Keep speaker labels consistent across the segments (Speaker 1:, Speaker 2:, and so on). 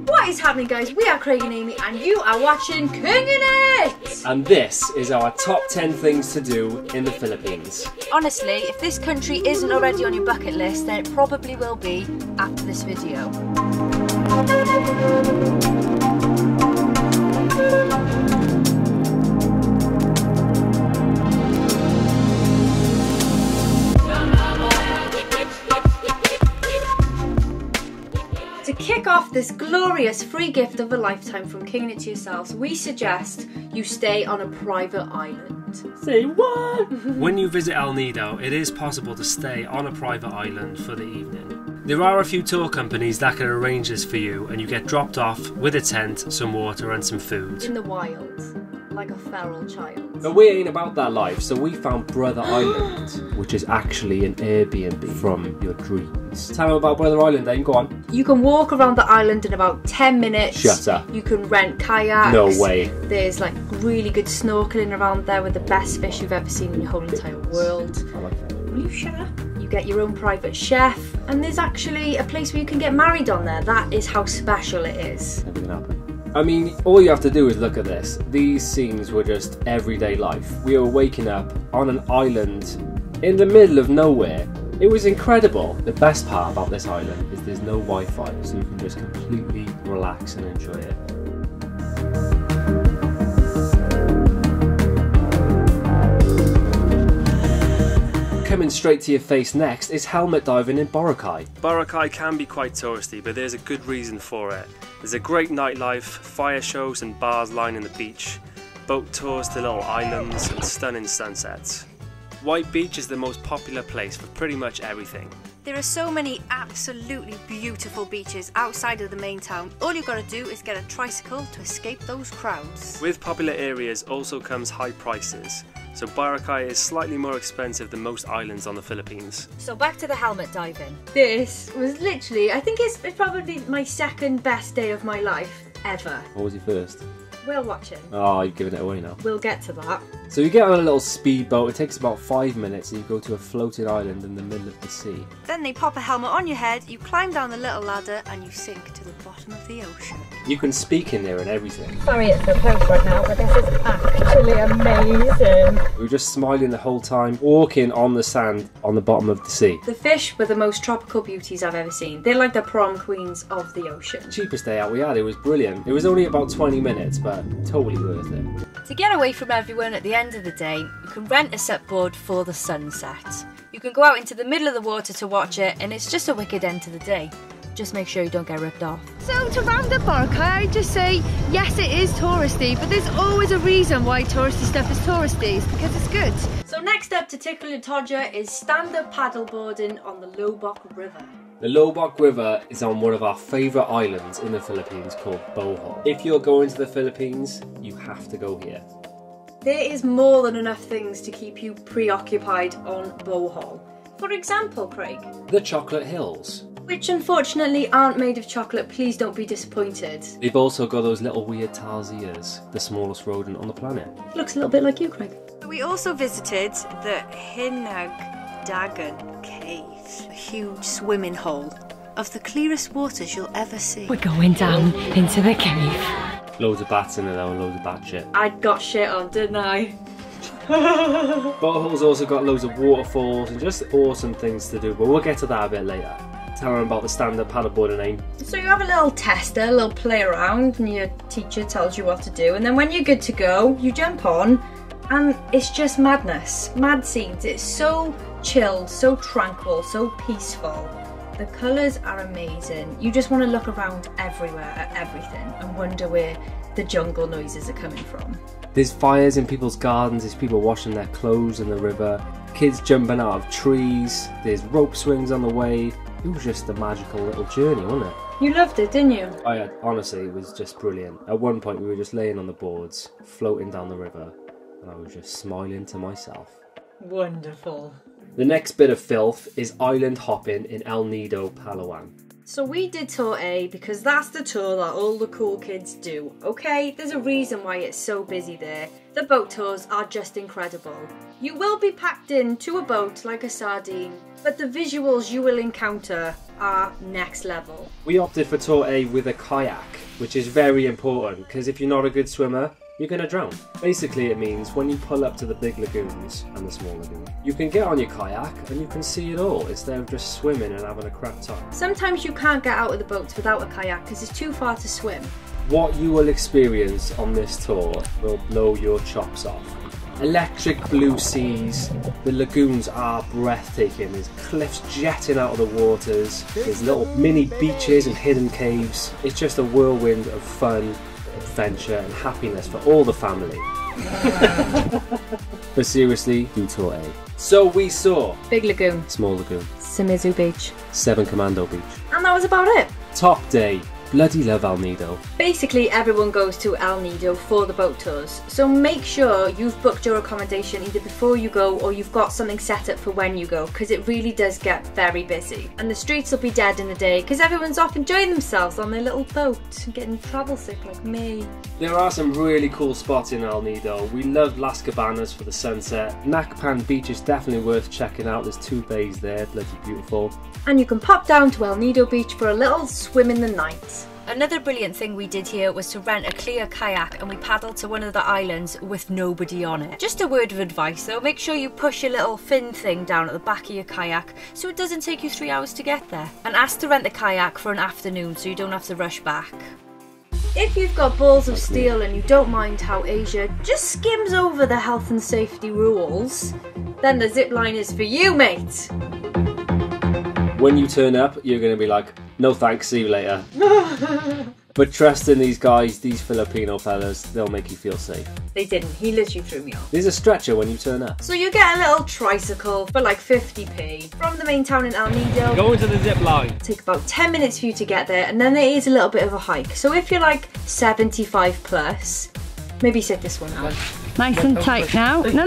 Speaker 1: What is happening, guys? We are Craig and Amy and you are watching Canyoneering!
Speaker 2: And this is our top 10 things to do in the Philippines.
Speaker 1: Honestly, if this country isn't already on your bucket list, then it probably will be after this video. To kick off this glorious free gift of a lifetime from kinging it to yourselves, we suggest you stay on a private island.
Speaker 2: Say what? When you visit El Nido, it is possible to stay on a private island for the evening. There are a few tour companies that can arrange this for you, and you get dropped off with a tent, some water and some food.
Speaker 1: In the wild, like a feral child.
Speaker 2: But we ain't about that life, so we found Brother Island, which is actually an Airbnb from your dreams. Tell them about Brother Island, then, go on.
Speaker 1: You can walk around the island in about 10 minutes.
Speaker 2: Shut up.
Speaker 1: You can rent kayaks.
Speaker 2: No way.
Speaker 1: There's like really good snorkeling around there with the best fish you've ever seen in your whole entire world.
Speaker 2: I like that.
Speaker 1: Will you shut up? You get your own private chef, and there's actually a place where you can get married on there. That is how special it is.
Speaker 2: Never gonna happen. I mean, all you have to do is look at this. These scenes were just everyday life. We were waking up on an island in the middle of nowhere. It was incredible. The best part about this island is there's no Wi-Fi, so you can just completely relax and enjoy it. Coming straight to your face next is helmet diving in Boracay. Boracay can be quite touristy, but there's a good reason for it. There's a great nightlife, fire shows and bars lining the beach, boat tours to little islands and stunning sunsets. White Beach is the most popular place for pretty much everything.
Speaker 1: There are so many absolutely beautiful beaches outside of the main town. All you've got to do is get a tricycle to escape those crowds.
Speaker 2: With popular areas also comes high prices, so Boracay is slightly more expensive than most islands on the Philippines.
Speaker 1: So back to the helmet diving. This was literally, I think it's probably my second best day of my life ever.
Speaker 2: What was your first?
Speaker 1: Whale watching.
Speaker 2: Oh, you're giving it away now.
Speaker 1: We'll get to that.
Speaker 2: So you get on a little speedboat, it takes about 5 minutes and you go to a floating island in the middle of the sea.
Speaker 1: Then they pop a helmet on your head, you climb down the little ladder and you sink to the bottom of the ocean.
Speaker 2: You can speak in there and everything.
Speaker 1: Sorry it's so close right now, but this is actually amazing.
Speaker 2: We were just smiling the whole time, walking on the sand on the bottom of the sea.
Speaker 1: The fish were the most tropical beauties I've ever seen. They're like the prom queens of the ocean.
Speaker 2: Cheapest day out we had, it was brilliant. It was only about 20 minutes, but totally worth it.
Speaker 1: To get away from everyone at the end of the day, you can rent a supboard for the sunset. You can go out into the middle of the water to watch it, and it's just a wicked end to the day. Just make sure you don't get ripped off.
Speaker 3: So to round up Boracay, I'd just say, yes it is touristy, but there's always a reason why touristy stuff is touristy, it's because it's good.
Speaker 1: So next up to tickle your todger is stand-up paddleboarding on the LOBOC River.
Speaker 2: The LOBOC River is on one of our favourite islands in the Philippines called Bohol. If you're going to the Philippines, you have to go here.
Speaker 1: There is more than enough things to keep you preoccupied on Bohol. For example, Craig.
Speaker 2: The Chocolate Hills.
Speaker 1: Which unfortunately aren't made of chocolate, please don't be disappointed.
Speaker 2: They've also got those little weird tarsiers, the smallest rodent on the planet.
Speaker 1: Looks a little bit like you, Craig.
Speaker 3: We also visited the Hinagdagan Cave, a huge swimming hole of the clearest waters you'll ever see.
Speaker 4: We're going down into the cave.
Speaker 2: Loads of bats in there though, and loads of bat shit.
Speaker 1: I got shit on, didn't I?
Speaker 2: Bohol's also got loads of waterfalls and just awesome things to do, but we'll get to that a bit later. Tell them about the stand-up paddleboarding aim.
Speaker 1: So you have a little tester, a little play around, and your teacher tells you what to do, and then when you're good to go, you jump on, and it's just madness. Mad scenes. It's so chilled, so tranquil, so peaceful. The colours are amazing. You just want to look around everywhere at everything and wonder where the jungle noises are coming from.
Speaker 2: There's fires in people's gardens, there's people washing their clothes in the river, kids jumping out of trees, there's rope swings on the way. It was just a magical little journey, wasn't it?
Speaker 1: You loved it, didn't you?
Speaker 2: Honestly, it was just brilliant. At one point we were just laying on the boards, floating down the river, and I was just smiling to myself.
Speaker 1: Wonderful.
Speaker 2: The next bit of filth is island hopping in El Nido, Palawan.
Speaker 1: So we did tour A because that's the tour that all the cool kids do, okay? There's a reason why it's so busy there. The boat tours are just incredible. You will be packed into a boat like a sardine, but the visuals you will encounter are next level.
Speaker 2: We opted for tour A with a kayak, which is very important because if you're not a good swimmer, you're going to drown. Basically it means when you pull up to the big lagoons and the small lagoon, you can get on your kayak and you can see it all instead of just swimming and having a crap time.
Speaker 1: Sometimes you can't get out of the boats without a kayak because it's too far to swim.
Speaker 2: What you will experience on this tour will blow your chops off. Electric blue seas, the lagoons are breathtaking, there's cliffs jetting out of the waters, there's little mini beaches and hidden caves. It's just a whirlwind of fun, adventure and happiness for all the family. But seriously, do tour A. So we saw
Speaker 1: Big Lagoon,
Speaker 2: Small Lagoon,
Speaker 1: CEBU Beach,
Speaker 2: 7 Commando Beach.
Speaker 1: and that was about it.
Speaker 2: Top day. Bloody love El Nido.
Speaker 1: Basically everyone goes to El Nido for the boat tours, so make sure you've booked your accommodation either before you go or you've got something set up for when you go, because it really does get very busy. And the streets will be dead in the day because everyone's off enjoying themselves on their little boat and getting travel sick like me.
Speaker 2: There are some really cool spots in El Nido. We loved Las Cabanas for the sunset. Nakpan Beach is definitely worth checking out. There's 2 bays there, bloody beautiful.
Speaker 1: And you can pop down to El Nido Beach for a little swim in the night.
Speaker 5: Another brilliant thing we did here was to rent a clear kayak and we paddled to one of the islands with nobody on it. Just a word of advice though, make sure you push your little fin thing down at the back of your kayak so it doesn't take you 3 hours to get there. And ask to rent the kayak for an afternoon so you don't have to rush back.
Speaker 1: If you've got balls of steel and you don't mind how Asia just skims over the health and safety rules, then the zip line is for you, mate.
Speaker 2: When you turn up, you're going to be like, no thanks, see you later. But trust in these guys, these Filipino fellas, they'll make you feel safe.
Speaker 1: They didn't, he literally threw me off.
Speaker 2: There's a stretcher when you turn up.
Speaker 1: So you get a little tricycle for like 50p from the main town in El Nido.
Speaker 2: Go into the zip line.
Speaker 1: Take about 10 minutes for you to get there, and then there is a little bit of a hike. So if you're like 75 plus, maybe sit this one out.
Speaker 4: Nice and tight now. No,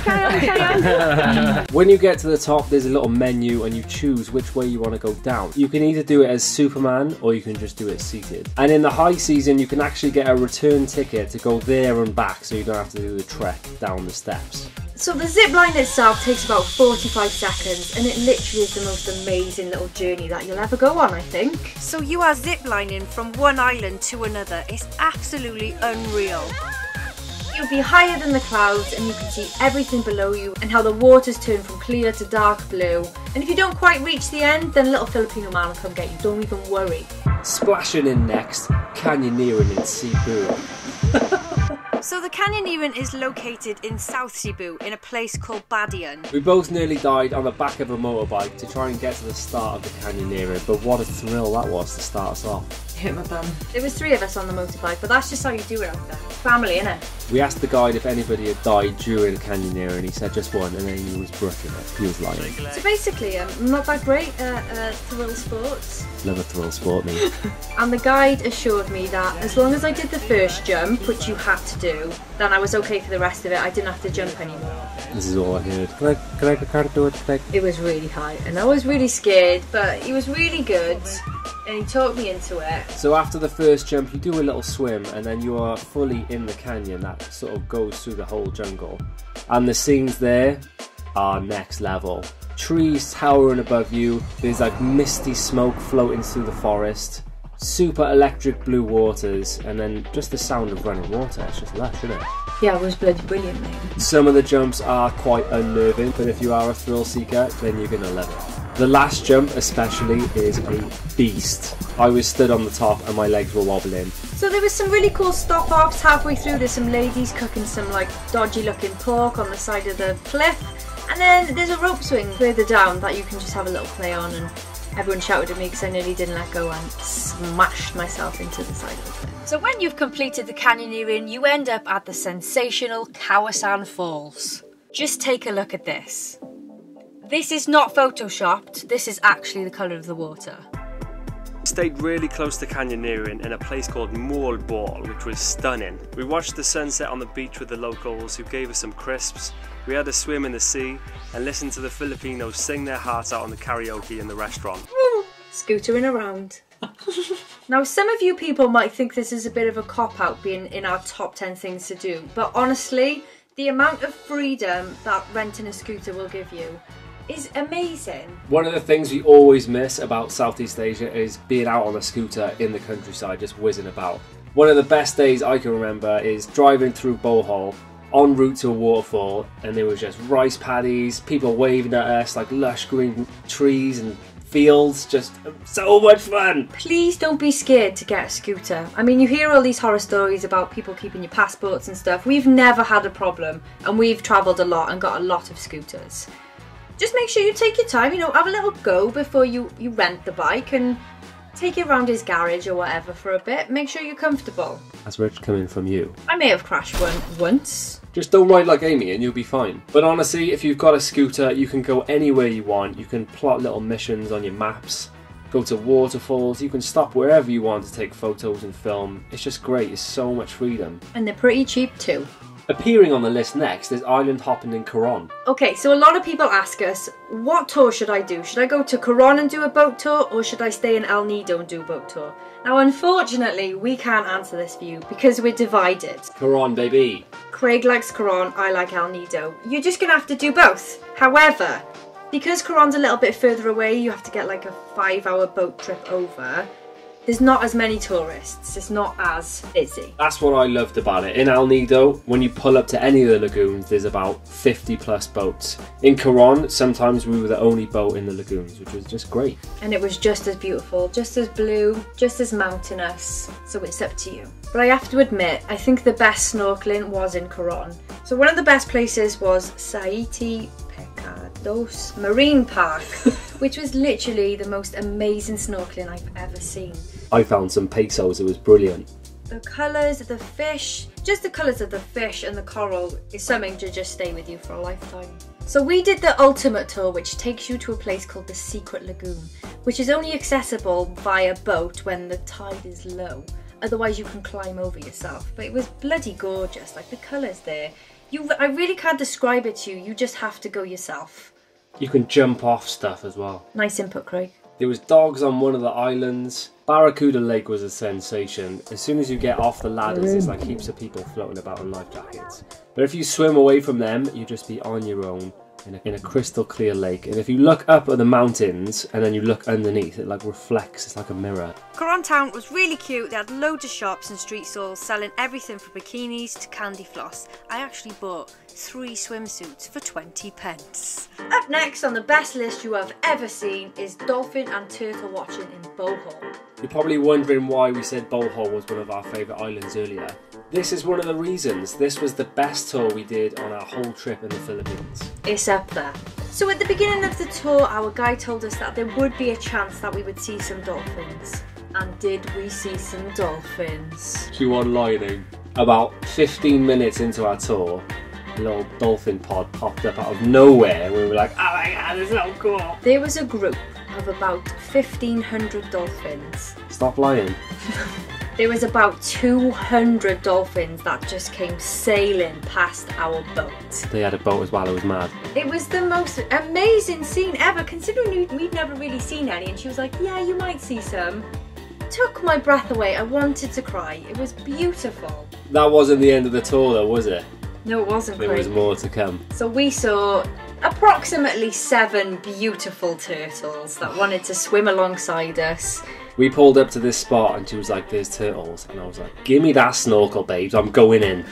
Speaker 4: carry on.
Speaker 2: When you get to the top, there's a little menu and you choose which way you want to go down. You can either do it as Superman or you can just do it seated. And in the high season, you can actually get a return ticket to go there and back so you don't have to do the trek down the steps.
Speaker 1: So the zip line itself takes about 45 seconds and it literally is the most amazing little journey that you'll ever go on, I think.
Speaker 5: So you are ziplining from one island to another. It's absolutely unreal.
Speaker 1: You'll be higher than the clouds and you can see everything below you and how the waters turn from clear to dark blue. And if you don't quite reach the end, then a little Filipino man will come get you, don't even worry.
Speaker 2: Splashing in next, canyoneering in CEBU.
Speaker 5: So the canyoneering is located in South Cebu in a place called Badian.
Speaker 2: We both nearly died on the back of a motorbike to try and get to the start of the canyoneering, but what a thrill that was to start us off.
Speaker 1: Hit my bum. There was 3 of us on the motorbike, but that's just how you do it out there. Family, innit?
Speaker 2: We asked the guide if anybody had died during the canyoneering and he said just one, and then he was brushing it. He was lying.
Speaker 1: So basically, I'm not that great at thrill sports.
Speaker 2: Love a thrill sport, me.
Speaker 1: And the guide assured me that as long as I did the first jump, which you had to do, then I was okay for the rest of it. I didn't have to jump anymore.
Speaker 2: This is all I heard. Can I do it?
Speaker 1: It was really high and I was really scared, but he was really good and he talked me into it.
Speaker 2: So after the first jump, you do a little swim and then you are fully in the canyon that sort of goes through the whole jungle. And the scenes there are next level. Trees towering above you, there's like misty smoke floating through the forest, super electric blue waters, and then just the sound of running water. It's just lush, isn't it?
Speaker 1: Yeah, it was bloody brilliant, mate.
Speaker 2: Some of the jumps are quite unnerving, but if you are a thrill seeker, then you're going to love it. The last jump especially is a beast. I was stood on the top and my legs were wobbling.
Speaker 1: So there was some really cool stop-offs halfway through. There's some ladies cooking some like dodgy looking pork on the side of the cliff. And then there's a rope swing further down that you can just have a little play on, and everyone shouted at me because I nearly didn't let go and smashed myself into the side of the cliff.
Speaker 5: So when you've completed the canyoneering, you end up at the sensational KAWASAN Falls. Just take a look at this. This is not photoshopped, this is actually the colour of the water.
Speaker 2: Stayed really close to canyoneering in a place called Ball, which was stunning. We watched the sunset on the beach with the locals who gave us some crisps. We had a swim in the sea and listened to the Filipinos sing their hearts out on the karaoke in the restaurant.
Speaker 1: Scootering around. Now, some of you people might think this is a bit of a cop-out being in our top 10 things to do, but honestly, the amount of freedom that renting a scooter will give you is amazing.
Speaker 2: One of the things we always miss about Southeast Asia is being out on a scooter in the countryside, just whizzing about. One of the best days I can remember is driving through Bohol en route to a waterfall, and there was just rice paddies, people waving at us, like lush green trees and fields, just so much fun.
Speaker 1: Please don't be scared to get a scooter. I mean, you hear all these horror stories about people keeping your passports and stuff. We've never had a problem, and we've travelled a lot and got a lot of scooters. Just make sure you take your time, you know, have a little go before you rent the bike, and take it around his garage or whatever for a bit. Make sure you're comfortable.
Speaker 2: That's rich coming from you.
Speaker 1: I may have crashed one once.
Speaker 2: Just don't ride like Amy and you'll be fine. But honestly, if you've got a scooter, you can go anywhere you want. You can plot little missions on your maps, go to waterfalls, you can stop wherever you want to take photos and film. It's just great, it's so much freedom.
Speaker 1: And they're pretty cheap too.
Speaker 2: Appearing on the list next is island hopping in Coron.
Speaker 1: Okay, so a lot of people ask us, what tour should I do? Should I go to Coron and do a boat tour, or should I stay in El Nido and do a boat tour? Now, unfortunately, we can't answer this for you because we're divided.
Speaker 2: Coron, baby.
Speaker 1: Craig likes Coron, I like El Nido. You're just gonna have to do both. However, because Coron's a little bit further away, you have to get like a 5-hour boat trip over. There's not as many tourists, it's not as busy.
Speaker 2: That's what I loved about it. In El Nido, when you pull up to any of the lagoons, there's about 50 plus boats. In Coron, sometimes we were the only boat in the lagoons, which was just great.
Speaker 1: And it was just as beautiful, just as blue, just as mountainous, so it's up to you. But I have to admit, I think the best snorkeling was in Coron. So one of the best places was Saiti Pecados Marine Park, which was literally the most amazing snorkeling I've ever seen.
Speaker 2: I found some pesos, it was brilliant.
Speaker 1: The colours of the fish, just the colours of the fish and the coral is something to just stay with you for a lifetime. So we did the ultimate tour, which takes you to a place called the Secret Lagoon, which is only accessible via boat when the tide is low. Otherwise you can climb over yourself. But it was bloody gorgeous, like the colours there. I really can't describe it to you, you just have to go yourself.
Speaker 2: You can jump off stuff as well.
Speaker 1: Nice input, Craig.
Speaker 2: There was dogs on one of the islands. Barracuda Lake was a sensation. As soon as you get off the ladders, there's like heaps of people floating about in life jackets. But if you swim away from them, you just be on your own in a crystal clear lake. And if you look up at the mountains and then you look underneath, it like reflects, it's like a mirror.
Speaker 1: Coron town was really cute. They had loads of shops and street stalls selling everything from bikinis to candy floss. I actually bought 3 swimsuits for 20 pence. Up next on the best list you have ever seen is dolphin and turtle watching in Bohol.
Speaker 2: You're probably wondering why we said Bohol was one of our favourite islands earlier. This is one of the reasons. This was the best tour we did on our whole trip in the Philippines.
Speaker 1: It's up there. So at the beginning of the tour, our guide told us that there would be a chance that we would see some dolphins. And did we see some dolphins?
Speaker 2: She won lining. About 15 minutes into our tour, a little dolphin pod popped up out of nowhere. We were like, oh my god, it's so cool.
Speaker 1: There was a group of about 1,500 dolphins.
Speaker 2: Stop lying.
Speaker 1: There was about 200 dolphins that just came sailing past our boat.
Speaker 2: They had a boat as well, it was mad.
Speaker 1: It was the most amazing scene ever, considering we'd never really seen any, and she was like, yeah, you might see some. Took my breath away, I wanted to cry. It was beautiful.
Speaker 2: That wasn't the end of the tour though, was it?
Speaker 1: No, it wasn't.
Speaker 2: There was more to come.
Speaker 1: So we saw approximately 7 beautiful turtles that wanted to swim alongside us.
Speaker 2: We pulled up to this spot and she was like, there's turtles. And I was like, give me that snorkel, babes, I'm going in.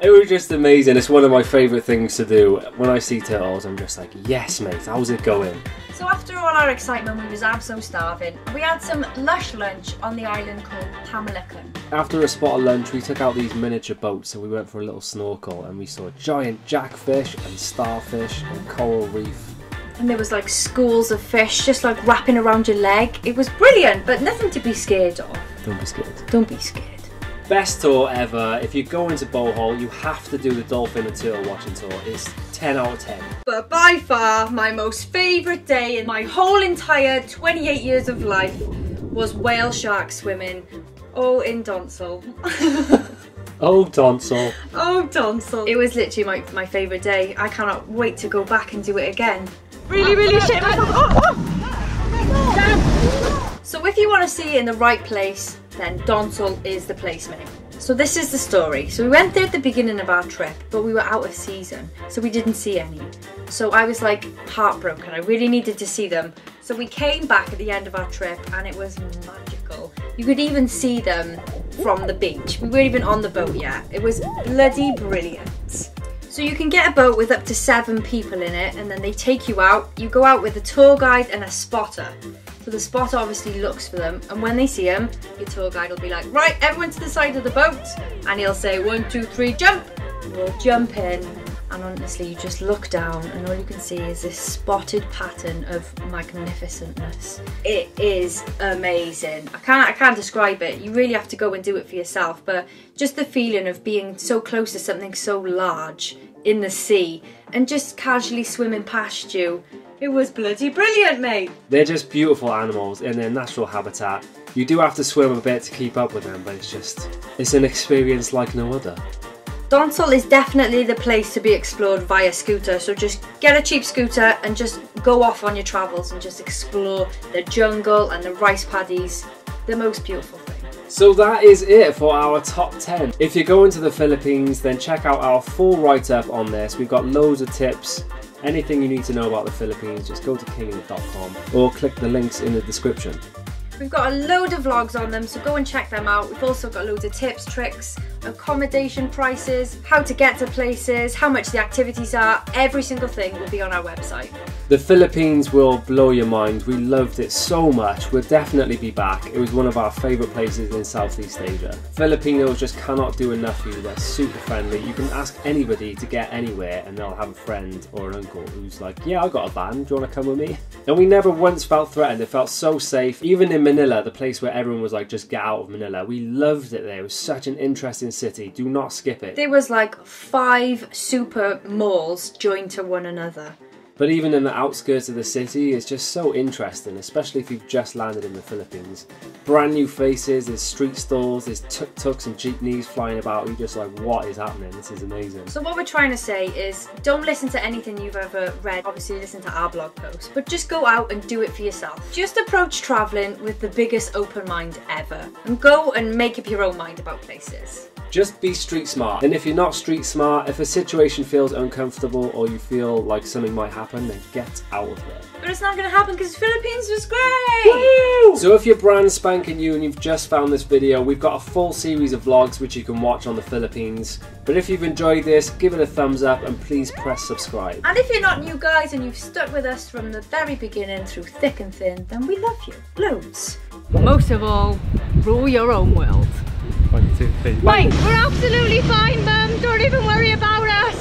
Speaker 2: It was just amazing. It's one of my favourite things to do. When I see turtles, I'm just like, yes, mate, how's it going?
Speaker 1: So after all our excitement, we was so starving. We had some lush lunch on the island called Pamalakan.
Speaker 2: After a spot of lunch, we took out these miniature boats, so we went for a little snorkel and we saw giant jackfish and starfish and coral reef.
Speaker 1: And there was like schools of fish just like wrapping around your leg. It was brilliant, but nothing to be scared of.
Speaker 2: Don't be scared.
Speaker 1: Don't be scared.
Speaker 2: Best tour ever. If you go into Bohol, you have to do the dolphin and turtle watching tour. It's 10 out of 10.
Speaker 1: But by far, my most favourite day in my whole entire 28 years of life was whale shark swimming. Oh, in DONSOL.
Speaker 2: Oh, DONSOL.
Speaker 1: Oh, DONSOL. It was literally my favourite day. I cannot wait to go back and do it again. Really, really shit myself. Oh, oh. So if you want to see it in the right place, then Donsol is the place, mate. So this is the story. So we went there at the beginning of our trip, but we were out of season, so we didn't see any. So I was like heartbroken. I really needed to see them. So we came back at the end of our trip and it was magical. You could even see them from the beach. We weren't even on the boat yet. It was bloody brilliant. So you can get a boat with up to 7 people in it, and then they take you out. You go out with a tour guide and a spotter. So the spotter obviously looks for them, and when they see them, your tour guide will be like, right, everyone to the side of the boat, and he'll say 1, 2, 3, jump. And we'll jump in, and honestly, you just look down, and all you can see is this spotted pattern of magnificentness. It is amazing. I can't describe it. You really have to go and do it for yourself, but just the feeling of being so close to something so large in the sea and just casually swimming past you. It was bloody brilliant, mate.
Speaker 2: They're just beautiful animals in their natural habitat. You do have to swim a bit to keep up with them, but it's an experience like no other.
Speaker 1: Donsol is definitely the place to be explored via scooter, so just get a cheap scooter and just go off on your travels and just explore the jungle and the rice paddies. The most beautiful thing.
Speaker 2: So that is it for our top 10. If you're going to the Philippines, then check out our full write-up on this. We've got loads of tips. Anything you need to know about the Philippines, just go to KANYONEERING.com or click the links in the description.
Speaker 1: We've got a load of vlogs on them, so go and check them out. We've also got loads of tips, tricks, accommodation prices, how to get to places, how much the activities are. Every single thing will be on our website.
Speaker 2: The Philippines will blow your mind. We loved it so much. We'll definitely be back. It was one of our favourite places in Southeast Asia. Filipinos just cannot do enough for you. They're super friendly. You can ask anybody to get anywhere and they'll have a friend or an uncle who's like, yeah, I got a van, do you want to come with me? And we never once felt threatened. It felt so safe. Even in Manila, the place where everyone was like, just get out of Manila. We loved it there. It was such an interesting city. Do not skip it.
Speaker 1: There was like 5 super malls joined to one another.
Speaker 2: But even in the outskirts of the city, it's just so interesting, especially if you've just landed in the Philippines. Brand new faces, there's street stalls, there's tuk-tuks and jeepneys flying about. You're just like, what is happening? This is amazing.
Speaker 1: So what we're trying to say is, don't listen to anything you've ever read. Obviously listen to our blog post, but just go out and do it for yourself. Just approach travelling with the biggest open mind ever. And go and make up your own mind about places.
Speaker 2: Just be street smart. And if you're not street smart, if a situation feels uncomfortable or you feel like something might happen, then get out of there.
Speaker 1: But it's not going to happen because Philippines was great!
Speaker 2: Woo! So if you're brand spanking new and you've just found this video, we've got a full series of vlogs which you can watch on the Philippines. But if you've enjoyed this, give it a thumbs up and please press subscribe.
Speaker 1: And if you're not new guys and you've stuck with us from the very beginning through thick and thin, then we love you. Loads.
Speaker 3: Most of all, rule your own world.
Speaker 2: 1, 2, 3.
Speaker 3: Right, we're absolutely fine, Mum. Don't even worry about us.